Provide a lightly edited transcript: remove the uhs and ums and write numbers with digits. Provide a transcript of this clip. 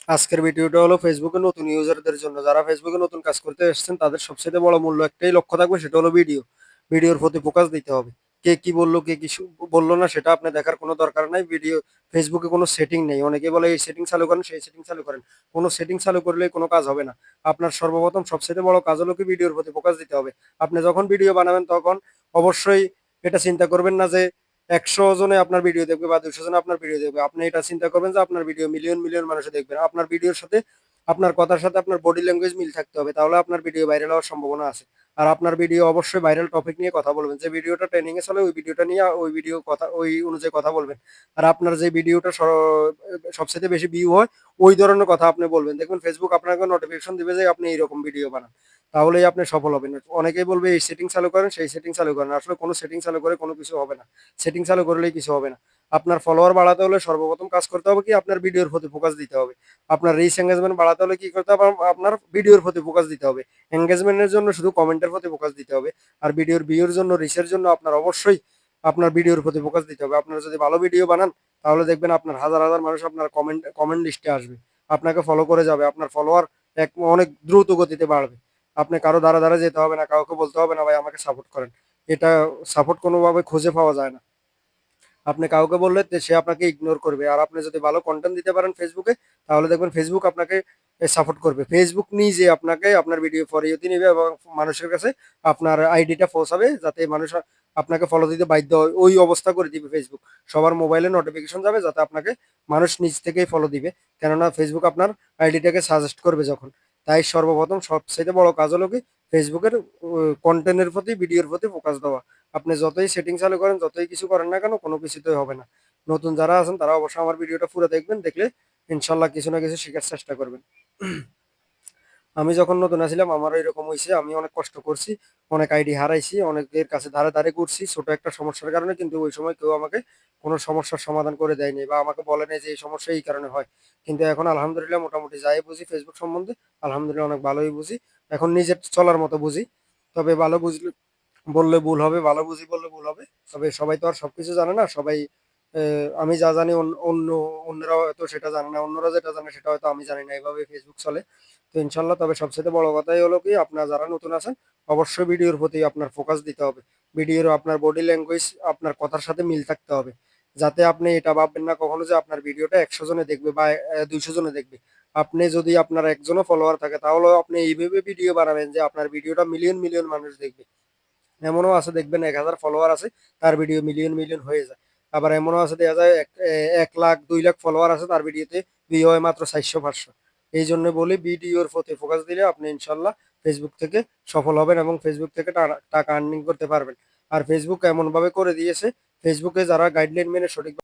আজকের ভিডিওটা হলো ফেসবুকে নতুন ইউজারদের জন্য। যারা ফেসবুকে নতুন কাজ করতে এসেছেন তাদের সবচাইতে বড় মূল্য একটাই লক্ষ্য থাকবে, সেটা হলো ভিডিও। ভিডিওর প্রতি ফোকাস দিতে হবে। কে কি বলল, কে কি বলল না সেটা আপনি দেখার কোনো দরকার নাই। ফেসবুকে কোনো সেটিং নেই। অনেকে বলে এই সেটিং চালু করেন, সেই সেটিং চালু করেন। কোনো সেটিং চালু করলেই কোনো কাজ হবে না। আপনার সর্বপ্রথম সবচাইতে বড় কাজ হলো কি ভিডিওর প্রতি ফোকাস দিতে হবে। আপনি যখন ভিডিও বানাবেন তখন অবশ্যই এটা চিন্তা করবেন না যে ১০০ জনে আপনার ভিডিও দেখবে বা ২০০ জনে আপনার ভিডিও দেখবে। আপনি এটা চিন্তা করবেন যে আপনার ভিডিও মিলিয়ন, মিলিয়ন মানুষে দেখবে। আপনার ভিডিওর সাথে আপনার কথার সাথে আপনার বডি ল্যাঙ্গুয়েজ মিল থাকতে হবে। তাহলে আপনার ভিডিও ভাইরাল হওয়ার সম্ভাবনা আছে। আর আপনার ভিডিও অবশ্যই ভাইরাল টপিক নিয়ে কথা বলবেন। যে ভিডিওটা ট্রেন্ডিং এ চলে ওই ভিডিওটা নিয়ে ওই অনুযায়ী কথা বলবেন। আর আপনার যে ভিডিওটা সবচাইতে বেশি ভিউ হয় ওই ধরনের কথা আপনি বলবেন। দেখবেন ফেসবুক আপনাকে নোটিফিকেশন দিবে যে আপনি এইরকম ভিডিও বানান। তাহলেই আপনি সফল হবেন। অনেকেই বলবে এই সেটিং চালু করেন, সেই সেটিং চালু করেন। আসলে কোনো সেটিং চালু করে কোনো কিছু হবে না। সেটিং চালু করলেই কিছু হবে না। আপনার ফলোয়ার বাড়াতে হলে সর্বপ্রথম কাজ করতে হবে কি আপনার ভিডিওর প্রতি ফোকাস দিতে হবে। আপনার রিচ এঙ্গেজমেন্ট বাড়াতে হলে কি করতে হবে? আপনার ভিডিওর প্রতি ফোকাস দিতে হবে। এঙ্গেজমেন্টের জন্য শুধু কমেন্টের প্রতি ফোকাস দিতে হবে। আর ভিডিওর ভিউর জন্য, রিচের জন্য আপনার অবশ্যই আপনার ভিডিওর প্রতি ফোকাস দিতে হবে। আপনারা যদি ভালো ভিডিও বানান তাহলে দেখবেন আপনার হাজার, হাজার মানুষ আপনার কমেন্ট লিস্টে আসবে। আপনাকে ফলো করে যাবে। আপনার ফলোয়ার অনেক দ্রুত গতিতে বাড়বে। আপনি কারো দ্বারা দ্বারা যেতে হবে না, কাউকে বলতে হবে না ভাই আমাকে সাপোর্ট করেন। এটা সাপোর্ট কোনোভাবে খুঁজে পাওয়া যায় না। আপনি কাউকে বললে সে আপনাকে ইগনোর করবে। আর আপনি যদি ভালো কন্টেন্ট দিতে পারেন ফেসবুকে তাহলে দেখবেন ফেসবুক আপনাকে সাপোর্ট করবে। ফেসবুক নিজে আপনাকে আপনার ভিডিও ফর ইউতে নিবে এবং মানুষের কাছে আপনার আইডিটা পৌঁছাবে যাতে মানুষ আপনাকে ফলো দিতে বাধ্য হয়। ওই অবস্থা করে দিবে ফেসবুক। সবার মোবাইলে নোটিফিকেশন যাবে যাতে আপনাকে মানুষ নিজ থেকেই ফলো দিবে। কেননা ফেসবুক আপনার আইডিটাকে সাজেস্ট করবে যখন। তাই সর্বপ্রথম সবচাইতে বড় কাজ হলো কি ফেসবুকের কন্টেন্টের প্রতি, ভিডিওর প্রতি ফোকাস দেওয়া। আপনি যতই সেটিং চালু করেন, যতই কিছু করেন না কেন, কোনো কিছুতেই হবে না। নতুন যারা আছেন তারা অবশ্যই আমার ভিডিওটা পুরো দেখবেন। দেখলে ইনশাল্লাহ কিছু না কিছু শেখার চেষ্টা করবেন। আমি যখন নতুন আছিলাম আমারও এরকম হইছে। আমি অনেক কষ্ট করছি, অনেক আইডি হারাইছি, অনেকের কাছে ধারে, ধারে ঘুরছি ছোট একটা সমস্যার কারণে। কিন্তু ওই সময় কেউ আমাকে কোনো সমস্যার সমাধান করে দেয়নি বা আমাকে বলে নাই যে এই সমস্যা এই কারণে হয়। কিন্তু এখন আলহামদুলিল্লাহ মোটামুটি যাই বুঝি ফেসবুক সম্বন্ধে, আলহামদুলিল্লাহ অনেক ভালোই বুঝি। এখন নিজের চলার মতো বুঝি। তবে ভালো বুঝলে বললে ভুল হবে, ভালো বুঝি বললে ভুল হবে। তবে সবাই তো আর সবকিছু জানে না। সবাই আমি যা জানি অন্যরা হয়তো সেটা জানে না। অন্যরা যেটা জানে সেটা হয়তো আমি জানি না। এভাবে ফেসবুক চলে। তো ইনশাল্লাহ তবে সবচাইতে বড় কথাই হলো কি আপনার যারা নতুন আছেন অবশ্যই ভিডিওর প্রতি আপনার ফোকাস দিতে হবে। ভিডিওর আপনার বডি ল্যাঙ্গুয়েজ আপনার কথার সাথে মিল থাকতে হবে। যাতে আপনি এটা ভাববেন না কখনো যে আপনার ভিডিওটা ১০০ জনে দেখবে বা ২০০ জনে দেখবে। আপনি যদি আপনার একজনও ফলোয়ার থাকে তাহলেও আপনি এইভাবে ভিডিও বানাবেন যে আপনার ভিডিওটা মিলিয়ন, মিলিয়ন মানুষ দেখবে। এমনও আছে দেখবেন ১,০০০ ফলোয়ার আছে, তার ভিডিও মিলিয়ন, মিলিয়ন হয়ে যায়। আবার এমনও আছে দেখা যায় ১,০০,০০০, ২,০০,০০০ ফলোয়ার আছে তার ভিডিওতে ভিউ হয় মাত্র ৪০০-৫০০। এইজন্য বলি ভিডিওর প্রতি ফোকাস দিলে আপনি ইনশাল্লাহ ফেসবুক থেকে সফল হবেন এবং ফেসবুক থেকে টাকা আর্নিং করতে পারবেন। আর ফেসবুক এমনভাবে করে দিয়েছে, ফেসবুকে যারা গাইডলাইন মেনে সঠিক